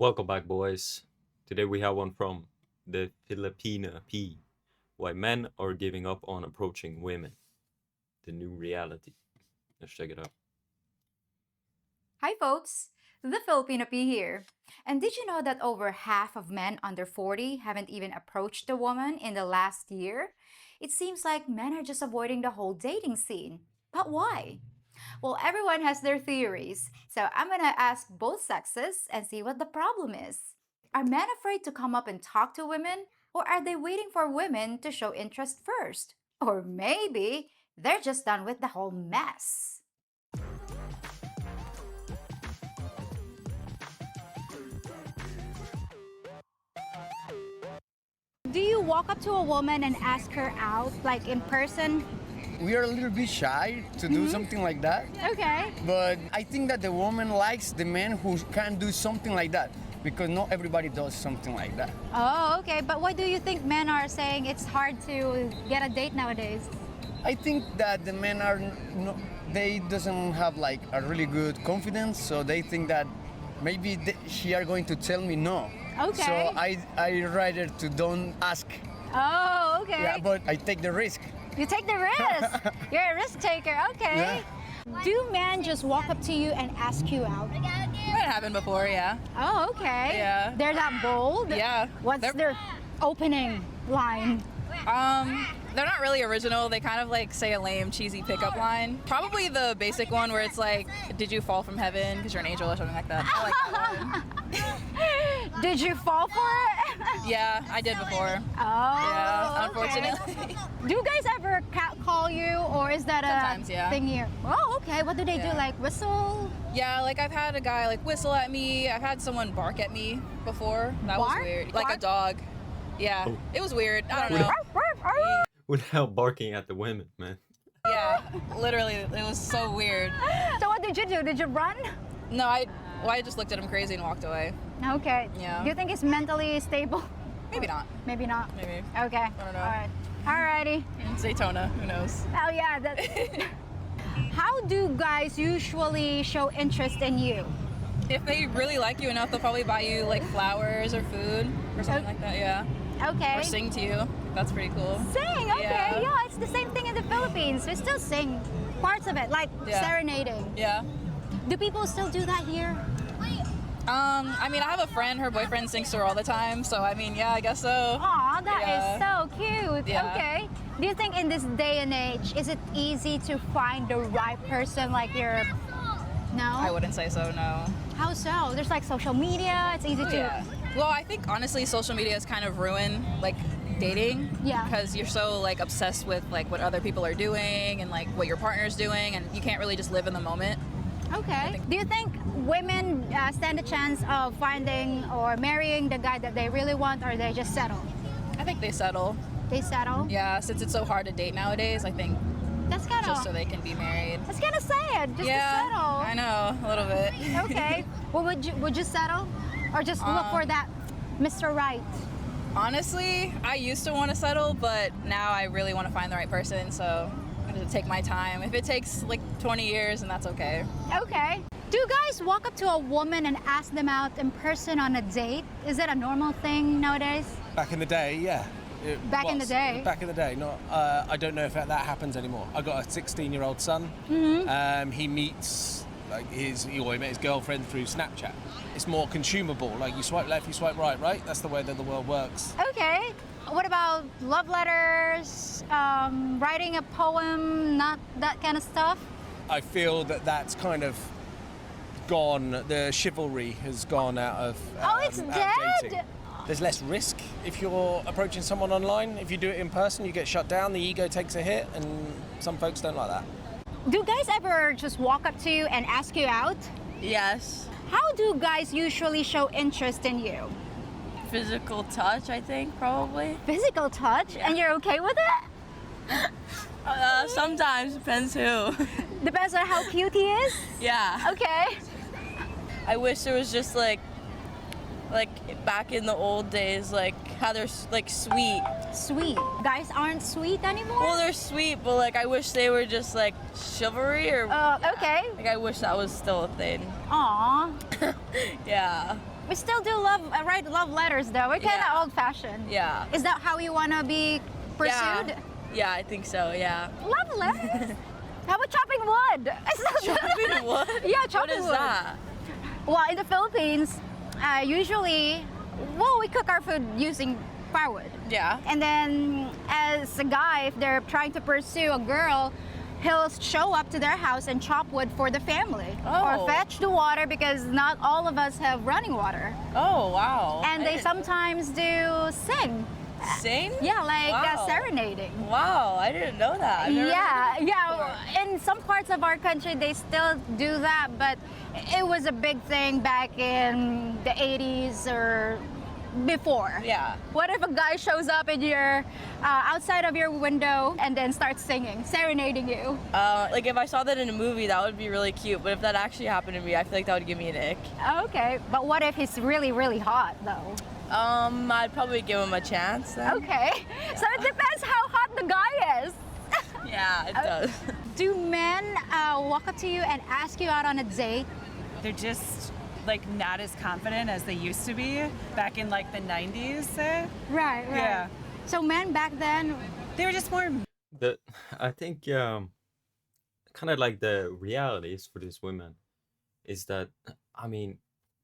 Welcome back, boys. Today we have one from the Filipina Pea. Why men are giving up on approaching women. The new reality. Let's check it out. Hi folks, the Filipina Pea here. And did you know that over half of men under 40 haven't even approached a woman in the last year? It seems like men are just avoiding the whole dating scene. But why? Well, everyone has their theories, so I'm gonna ask both sexes and see what the problem is. Are men afraid to come up and talk to women? Or are they waiting for women to show interest first? Or maybe they're just done with the whole mess. Do you walk up to a woman and ask her out, like in person? We are a little bit shy to do something like that, Okay. but I think that the woman likes the man who can do something like that because not everybody does something like that. Oh, okay. But why do you think men are saying it's hard to get a date nowadays? I think that the men are they doesn't have like a really good confidence, so they think that maybe she are going to tell me no. Okay. So I rather to don't ask. Oh, okay. Yeah, but I take the risk. You take the risk. You're a risk taker. Okay. Do men just walk up to you and ask you out? It happened before, yeah. Oh, okay. Yeah. They're that bold? Yeah. What's their opening line? They're not really original. They kind of like say a lame, cheesy pickup line. Probably the basic one where it's like, "Did you fall from heaven because you're an angel?" or something like that. I like that one. Did you fall for it? Yeah, I did before. Oh, Yeah, okay. unfortunately. Do you guys ever call you, or is that a Sometimes, yeah. thing here? Oh, okay. What do they do? Yeah. Like whistle? Yeah, like I've had a guy like whistle at me. I've had someone bark at me before. That was Bark? weird. Like Bark? a dog. Yeah, Oh. it was weird. I don't know. Without barking at the women, man. Yeah, literally, it was so weird. So what did you do? Did you run? No, I just looked at him crazy and walked away. Okay. Yeah. Do you think he's mentally stable? Maybe not. Maybe not. Maybe. Okay. I don't know. All right. Alrighty. Daytona, who knows? Oh yeah. How do guys usually show interest in you? If they really like you enough, they'll probably buy you like flowers or food or something like that, yeah. Okay. Or sing to you. That's pretty cool. Sing. Okay. Yeah. Yeah, it's the same thing in the Philippines. We still sing parts of it, like Yeah. serenading. Yeah. Do people still do that here? I mean, I have a friend, her boyfriend sings to her all the time, so I mean, yeah, I guess so. Aw, that is Yeah. so cute. Yeah. Okay. Do you think in this day and age, is it easy to find the right person like your... No? I wouldn't say so, no. How so? There's like social media, it's easy to... Yeah. Well, I think honestly, social media has kind of ruined like dating. Yeah. Because you're so like obsessed with like what other people are doing and like what your partner's doing, and you can't really just live in the moment. Okay. Do you think women stand a chance of finding or marrying the guy that they really want, or they just settle? I think they settle. They settle? Yeah, since it's so hard to date nowadays, I think That's kind just so of... they can be married. That's kind of sad, just Yeah, to settle. I know, a little bit. Okay. Well, would you settle? Or just look for that Mr. Right? Honestly, I used to want to settle, but now I really want to find the right person, so I'm going to take my time. If it takes like 20 years, then that's okay. Okay. Do you guys walk up to a woman and ask them out in person on a date? Is that a normal thing nowadays? Back in the day, yeah. It Back in was. the day? Back in the day. Not. I don't know if that happens anymore. I got a 16-year-old son. He meets he met his girlfriend through Snapchat. It's more consumable. Like you swipe left, you swipe right, right? That's the way that the world works. Okay. What about love letters, writing a poem, not that kind of stuff? I feel that that's kind of gone. The chivalry has gone out of. It's out of dead? dating. There's less risk if you're approaching someone online. If you do it in person, you get shut down. The ego takes a hit, and some folks don't like that. Do guys ever just walk up to you and ask you out? Yes. How do guys usually show interest in you? Physical touch, I think, probably. Physical touch? And you're okay with it? Sometimes, depends who. Depends on how cute he is? Yeah. Okay. I wish there was just like back in the old days, like how they're like sweet. Sweet. Guys aren't sweet anymore? Well, they're sweet, but like I wish they were just like chivalry or. Okay. Like I wish that was still a thing. Aw. Yeah. We still do write love letters though. We're kind of Yeah. old-fashioned. Yeah. Is that how you want to be pursued? Yeah, I think so. Yeah. Love letters? How about chopping wood? Chopping wood? Yeah, What chopping is wood. that? Well, in the Philippines, usually, we cook our food using firewood. Yeah. And then as a guy, if they're trying to pursue a girl, he'll show up to their house and chop wood for the family. Oh. Or fetch the water because not all of us have running water. Oh, wow. And I they didn't- sometimes do sing. sing? Yeah, like Wow. serenading. Wow, I didn't know that. I've never Yeah, heard of it yeah. In some parts of our country, they still do that, but it was a big thing back in the 80s or before. Yeah. What if a guy shows up in your outside of your window and then starts singing, serenading you? Like if I saw that in a movie, that would be really cute. But if that actually happened to me, I feel like that would give me an ick. Okay, but what if he's really, really hot though? I'd probably give him a chance then. Okay, so it depends how hot the guy is. Yeah, it does. Do men walk up to you and ask you out on a date? They're just like not as confident as they used to be back in like the 90s, say. Right, right. Yeah. So men back then, They were just more I think kind of like the realities for these women is that, I mean,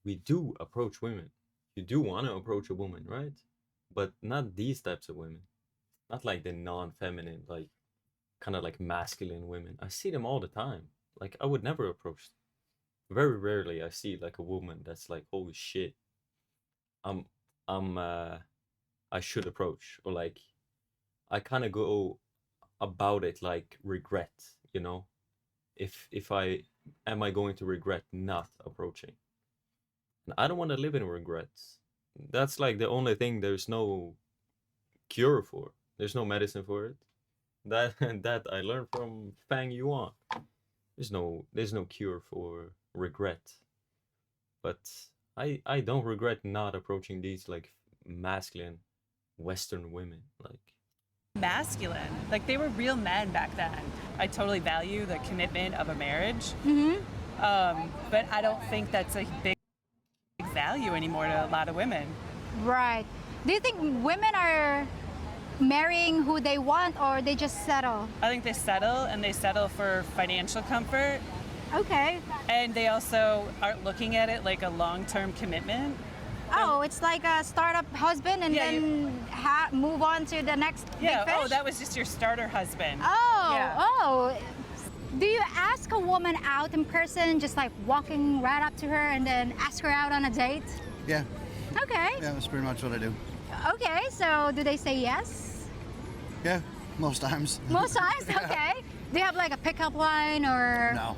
we do approach women. You do want to approach a woman, right? But not these types of women. Not like the non-feminine, like kind of like masculine women. I see them all the time. Like I would never approach them. Very rarely I see like a woman that's like, holy shit, I should approach, or like I kind of go about it like regret, you know, if I am I going to regret not approaching. And I don't want to live in regrets. That's like the only thing there's no cure for. There's no medicine for it. That I learned from Fang Yuan. There's no cure for regret. But I don't regret not approaching these like masculine Western women. Like masculine. Like they were real men back then. I totally value the commitment of a marriage. But I don't think that's a big value anymore to a lot of women. right. Do you think women are marrying who they want or they just settle? I think they settle for financial comfort, Okay. and they also aren't looking at it like a long-term commitment. Oh, it's like a startup husband and Yeah, then move on to the next Yeah, big fish? oh, that was just your starter husband. Oh, Yeah. oh. Do you ask a woman out in person, just like walking right up to her and then ask her out on a date? Yeah, Okay. yeah, that's pretty much what I do. Okay, so do they say yes? Yeah, most times. Most times? Okay. Do you have like a pickup line or? No.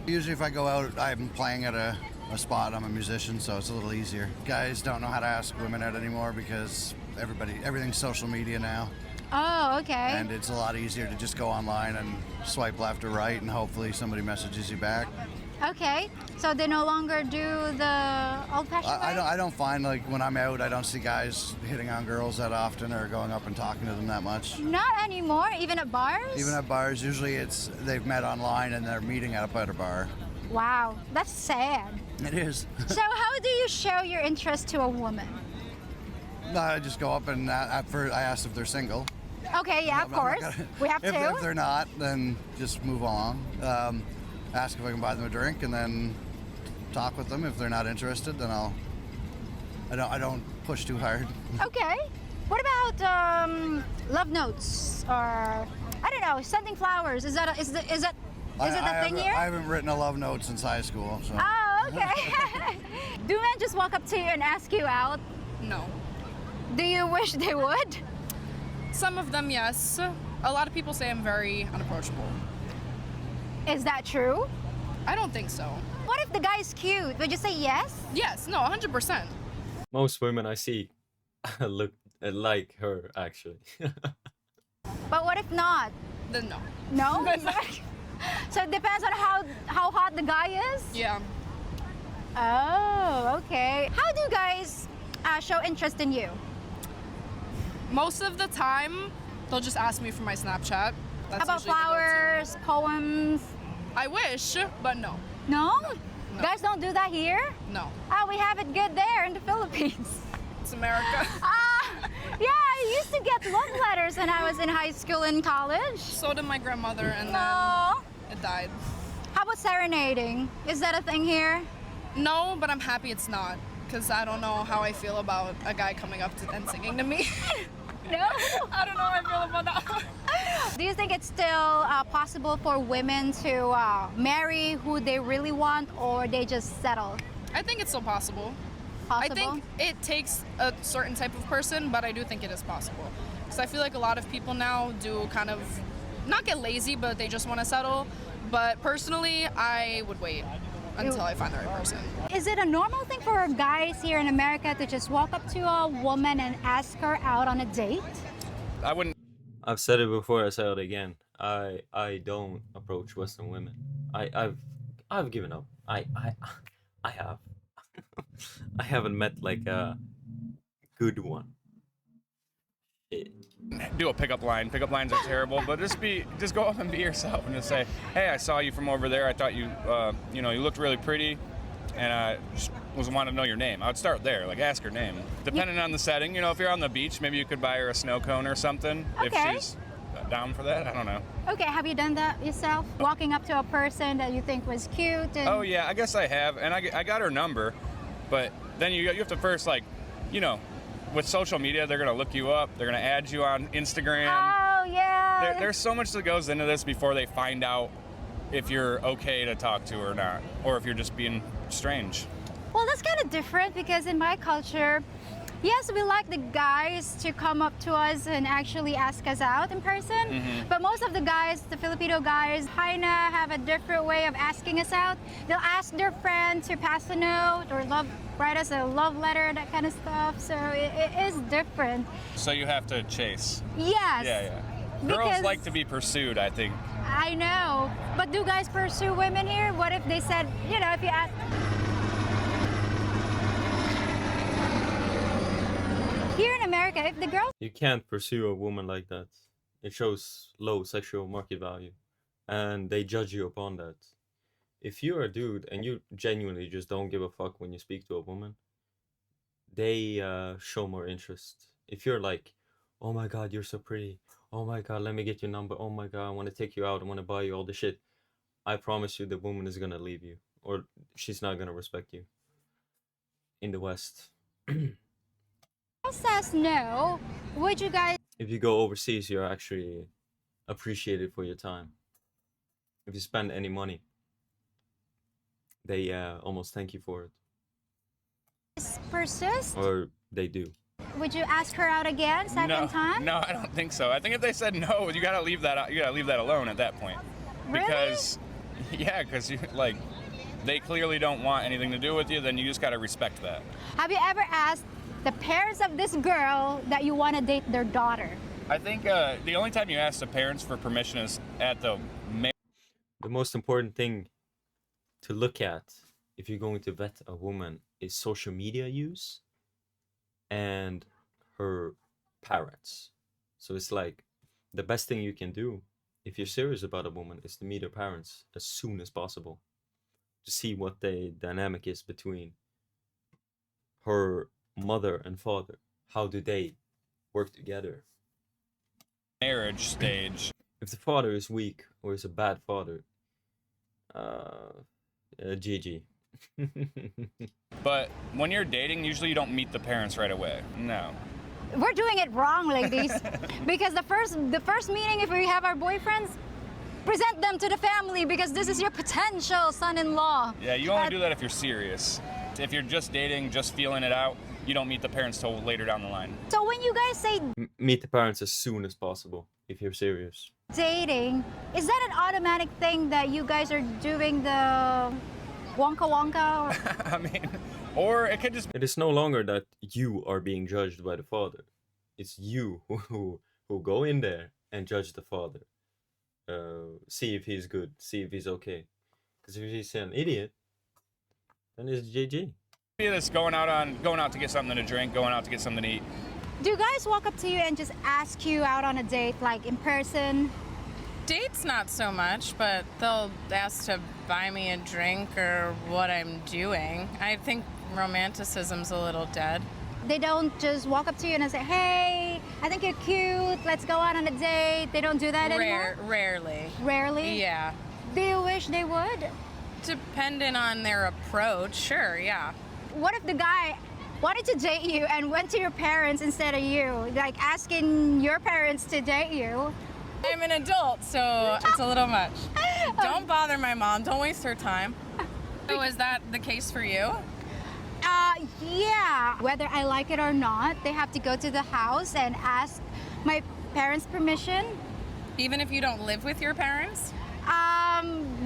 Usually if I go out, I'm playing at a spot, I'm a musician, so it's a little easier. Guys don't know how to ask women out anymore because everything's social media now. Oh, okay. And it's a lot easier to just go online and swipe left or right and hopefully somebody messages you back. Okay, so they no longer do the old-fashioned way? I don't find, like, when I'm out, I don't see guys hitting on girls that often or going up and talking to them that much. Not anymore, even at bars? Even at bars, usually they've met online and they're meeting up at a bar. Wow, that's sad. It is. So how do you show your interest to a woman? No, I just go up and I ask if they're single. Okay, yeah, of course. We have If to. they're not, then just move along. Ask if I can buy them a drink, and then talk with them. If they're not interested, then I don't push too hard. Okay. What about love notes or I don't know, sending flowers? Is that a thing here? I haven't written a love note since high school. So. Oh, okay. Do men just walk up to you and ask you out? No. Do you wish they would? Some of them, yes. A lot of people say I'm very unapproachable. Is that true? I don't think so. What if the guy is cute? Would you say yes? Yes, no, 100%. most women I see look like her actually. But what if not? Then no. No? So it depends on how hot the guy is? Yeah. Oh, okay. How do guys show interest in you? Most of the time, they'll just ask me for my Snapchat. That's About usually the go-to. flowers, poems? I wish, but no. No? Guys don't do that here? No. Oh, we have it good there in the Philippines. It's America. Yeah, I used to get love letters when I was in high school and college. So did my grandmother, and No. then it died. How about serenading? Is that a thing here? No, but I'm happy it's not, because I don't know how I feel about a guy coming up to and singing to me. No. I don't know how I feel about that one. Do you think it's still possible for women to marry who they really want, or they just settle? I think it's still possible. Possible? I think it takes a certain type of person, but I do think it is possible. Because I feel like a lot of people now do kind of not get lazy, but they just want to settle. But personally, I would wait until I find the right person. Is it a normal thing for guys here in America to just walk up to a woman and ask her out on a date? I wouldn't. I've said it before, I say it again. I don't approach Western women. I've given up. I have. I haven't met like a good one. Do a pickup line. Pickup lines are terrible, but just go up and be yourself and just say, "Hey, I saw you from over there. I thought you you looked really pretty, and I just wanted to know your name." I would start there, like ask her name. Depending on the setting, if you're on the beach, maybe you could buy her a snow cone or something if Okay. she's down for that. I don't know. Okay, have you done that yourself? Walking up to a person that you think was cute and... Oh yeah, I guess I have, and I got her number, but then you have to first with social media, they're gonna look you up, they're gonna add you on Instagram. Oh, yeah. There's so much that goes into this before they find out if you're okay to talk to or not, or if you're just being strange. Well, that's kind of different because in my culture, yes, we like the guys to come up to us and actually ask us out in person. But most of the guys, the Filipino guys, kinda have a different way of asking us out. They'll ask their friend to pass a note or write us a love letter, that kind of stuff. So it is different. So you have to chase. Yes. Yeah. Girls Because- like to be pursued, I think. I know. But do guys pursue women here? What if they said, if you ask... Here in America, if the girl You can't pursue a woman like that. It shows low sexual market value, and they judge you upon that. If you're a dude and you genuinely just don't give a fuck when you speak to a woman, they show more interest. If you're like, "Oh my god, you're so pretty. Oh my god, let me get your number. Oh my god, I want to take you out. I want to buy you all the shit," I promise you the woman is gonna leave you, or she's not gonna respect you. In the West. says no, would you guys If you go overseas, you're actually appreciated for your time. If you spend any money, they almost thank you for it, persist? or they do. Would you ask her out again, second time? No, I don't think so. I think if they said no, you gotta leave that. You gotta leave that alone at that point. Really? Because you they clearly don't want anything to do with you. Then you just gotta respect that. Have you ever asked the parents of this girl that you want to date their daughter? I think the only time you ask the parents for permission is at the The most important thing to look at if you're going to vet a woman is social media use and her parents. So it's like the best thing you can do if you're serious about a woman is to meet her parents as soon as possible to see what the dynamic is between her mother and father. How do they work together? marriage stage. If the father is weak or is a bad father, GG. But when you're dating, usually you don't meet the parents right away. No. We're doing it wrong, ladies. Because the first meeting, if we have our boyfriends, present them to the family because this is your potential son-in-law. Yeah, you only do that if you're serious. If you're just dating, just feeling it out, you don't meet the parents till later down the line. So when you guys say Meet the parents as soon as possible if you're serious. dating, is that an automatic thing that you guys are doing the wonka wonka? Or... I mean, or it could just It is no longer that you are being judged by the father. It's you who go in there and judge the father. See if he's good, see if he's okay. Because if he's an idiot, then it's GG. be this going out to get something to drink, going out to get something to eat. Do guys walk up to you and just ask you out on a date, like in person? Dates, not so much, but they'll ask to buy me a drink or what I'm doing. I think romanticism's a little dead. They don't just walk up to you and say, hey, I think you're cute, let's go out on a date. They don't do that anymore? Rarely. Rarely? Yeah. Do you wish they would? Depending on their approach, sure, yeah. What if the guy wanted to date you and went to your parents instead of you? Like asking your parents to date you? I'm an adult, so it's a little much. Don't bother my mom. Don't waste her time. So is that the case for you? Yeah. Whether I like it or not, they have to go to the house and ask my parents' permission. Even if you don't live with your parents?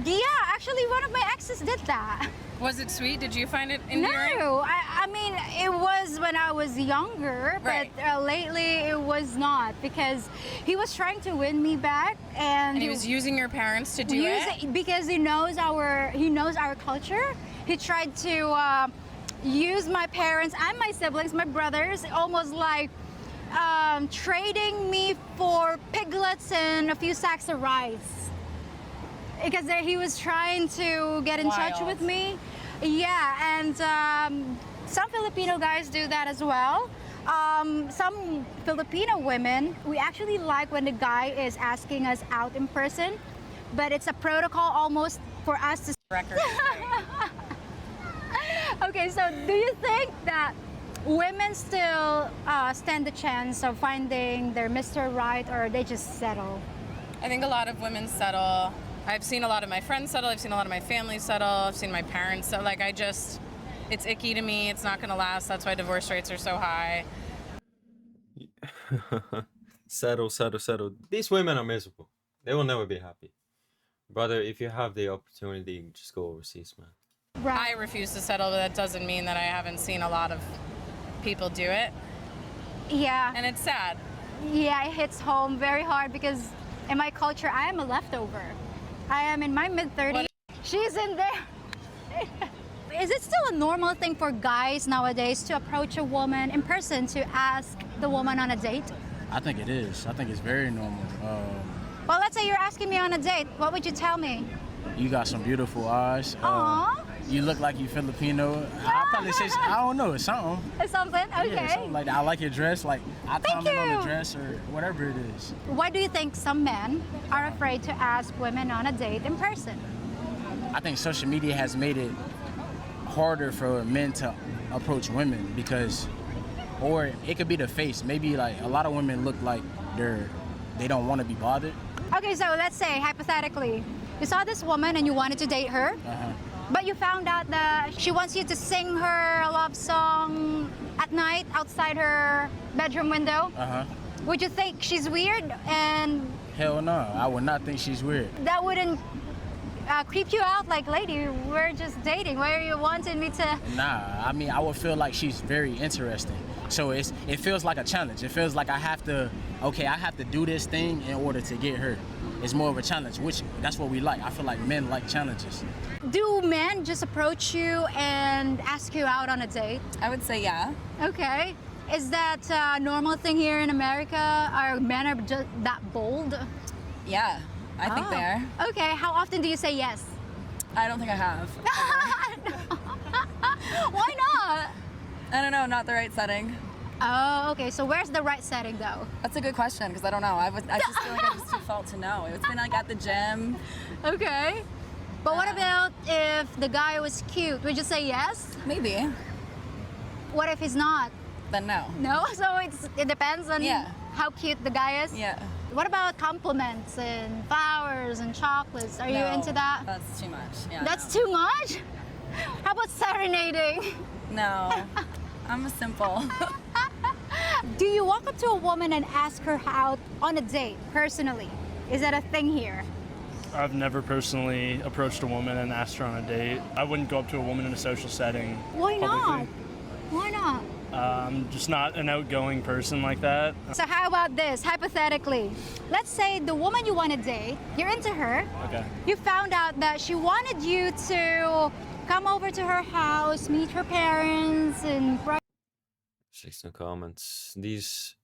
Yeah, actually one of my exes did that. Was it sweet? Did you find it endearing? No, I mean, it was when I was younger, Right. but lately it was not because he was trying to win me back, and He was using your parents to do it? because he knows our culture. He tried to use my parents and my siblings, my brothers, almost like trading me for piglets and a few sacks of rice. Because he was trying to get in touch Wild. with me. Yeah, and some Filipino guys do that as well. Some Filipino women, we actually like when the guy is asking us out in person, but it's a protocol almost for us to... Record. Okay, so do you think that women still stand the chance of finding their Mr. Right, or they just settle? I think a lot of women settle. I've seen a lot of my friends settle. I've seen a lot of my family settle. I've seen my parents settle. Like, it's icky to me. It's not going to last. That's why divorce rates are so high. Settle, settle, settle. These women are miserable. They will never be happy. Brother, if you have the opportunity, just go overseas, man. I refuse to settle, but that doesn't mean that I haven't seen a lot of people do it. Yeah. And it's sad. Yeah, it hits home very hard because in my culture, I am a leftover. I am in my mid-30s. She's in there. Is it still a normal thing for guys nowadays to approach a woman in person to ask the woman on a date? I think it is. I think it's very normal. Well, let's say you're asking me on a date. What would you tell me? You got some beautiful eyes. Aww. You look like you Filipino. I'll probably say, I don't know, it's something. Something? Okay. Yeah, something like that. I like your dress. Like, I comment on the dress or whatever it is. Why do you think some men are afraid to ask women on a date in person? I think social media has made it harder for men to approach women because, or it could be the face. Maybe like a lot of women look like they don't want to be bothered. Okay, so let's say hypothetically, you saw this woman and you wanted to date her, but you found out that she wants you to sing her a love song at night outside her bedroom window. Would you think she's weird? And Hell no, I would not think she's weird. that wouldn't creep you out? Like, lady, we're just dating. Why are you wanting me to? Nah, I mean, I would feel like she's very interesting. So it feels like a challenge. It feels like I have to do this thing in order to get her. It's more of a challenge, which that's what we like. I feel like men like challenges. Do men just approach you and ask you out on a date? I would say yeah. Okay. Is that a normal thing here in America? Are men are just that bold? Yeah, I think they are. Okay, how often do you say yes? I don't think I have. Why not? I don't know, not the right setting. Oh, okay. So where's the right setting though? That's a good question because I don't know. I just feel like I just default to no. It's been like at the gym. Okay. But what about if the guy was cute? Would you say yes? Maybe. What if he's not? Then no. No? So it depends on Yeah. how cute the guy is? Yeah. What about compliments and flowers and chocolates? Are you No, into that? That's too much. Yeah. That's too much? How about serenading? No. I'm a simple. Do you walk up to a woman and ask her out on a date, personally? Is that a thing here? I've never personally approached a woman and asked her on a date. I wouldn't go up to a woman in a social setting. Why not? publicly. Why not? I'm just not an outgoing person like that. So how about this, hypothetically? Let's say the woman you want to date, you're into her. Okay. You found out that she wanted you to come over to her house, meet her parents, and... Checks no comments. These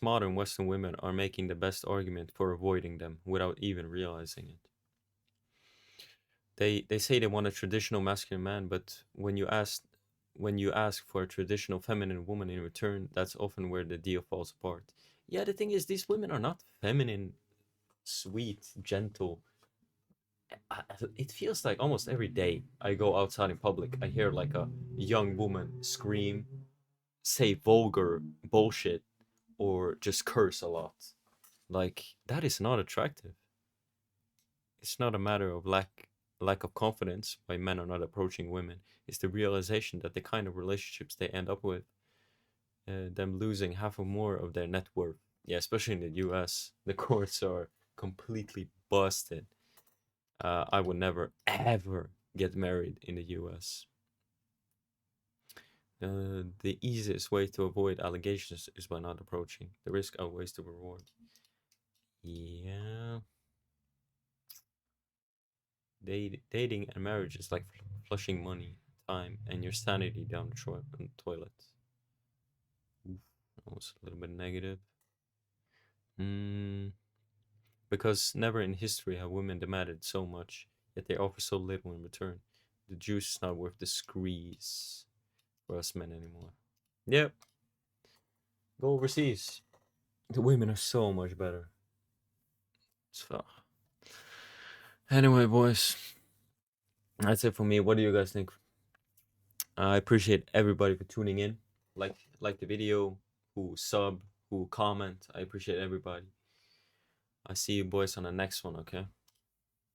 modern Western women are making the best argument for avoiding them without even realizing it. they say they want a traditional masculine man, but when you ask for a traditional feminine woman in return, that's often where the deal falls apart. Yeah, the thing is, these women are not feminine, sweet, gentle. It feels like almost every day I go outside in public, I hear like a young woman scream, say vulgar bullshit, or just curse a lot. Like, that is not attractive. It's not a matter of lack of confidence why men are not approaching women. It's the realization that the kind of relationships they end up with, them losing half or more of their net worth. Yeah, especially in the U.S., the courts are completely busted. I would never ever get married in the U.S. The easiest way to avoid allegations is by not approaching. The risk outweighs the reward. Yeah. Dating and marriage is like flushing money, time, and your sanity down the toilet. Oof, that was a little bit negative. Because never in history have women demanded so much, yet they offer so little in return. The juice is not worth the squeeze for us men anymore. Yep. Go overseas. The women are so much better. So, anyway, boys, that's it for me. What do you guys think? I appreciate everybody for tuning in. Like the video, who sub, who comment. I appreciate everybody. I see you boys on the next one, okay?